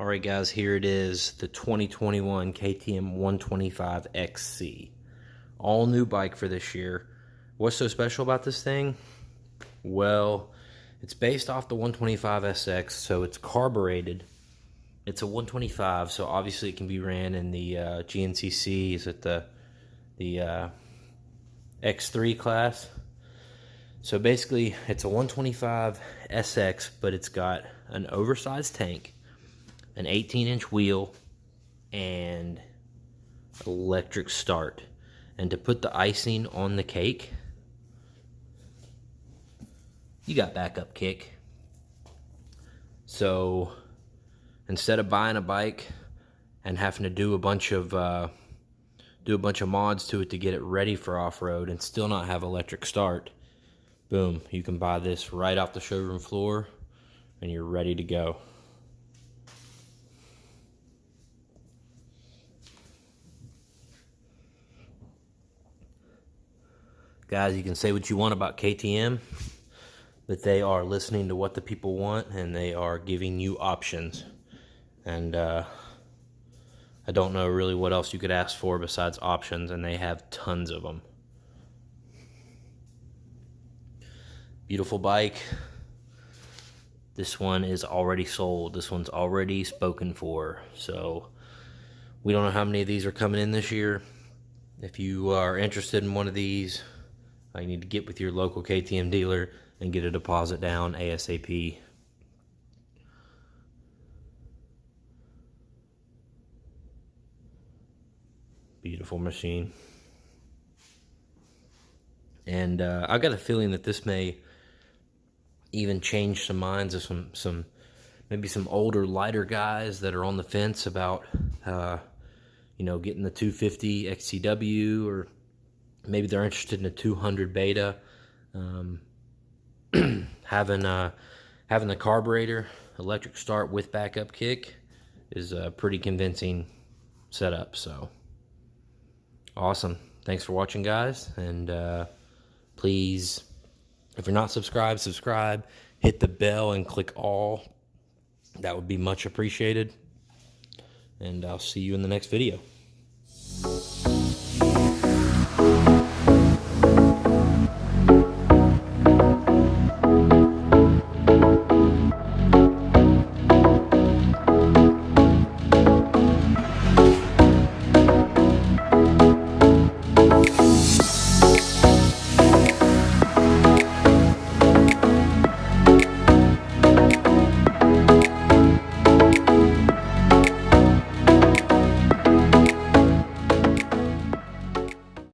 Alright guys, here it is, the 2021 KTM 125 XC. All new bike for this year. What's so special about this thing? Well, it's based off the 125 SX, so it's carbureted. It's a 125, so obviously it can be ran in the GNCCs at the X3 class. So basically, it's a 125 SX, but it's got an oversized tank, an 18-inch wheel, and electric start. And to put the icing on the cake, you got backup kick. So instead of buying a bike and having to do a bunch of mods to it to get it ready for off-road and still not have electric start, boom, you can buy this right off the showroom floor and you're ready to go. Guys, you can say what you want about KTM, but they are listening to what the people want and they are giving you options. And I don't know really what else you could ask for besides options, and they have tons of them. Beautiful bike. This one is already sold. This one's already spoken for. So we don't know how many of these are coming in this year. If you are interested in one of these, you need to get with your local KTM dealer and get a deposit down ASAP. Beautiful machine. And I got a feeling that this may even change some minds of maybe some older, lighter guys that are on the fence about getting the 250 XCW, or maybe they're interested in a 200 beta. Having the carburetor, electric start with backup kick is a pretty convincing setup. So awesome. Thanks for watching, guys. And please, if you're not subscribed, subscribe. Hit the bell and click all. That would be much appreciated. And I'll see you in the next video.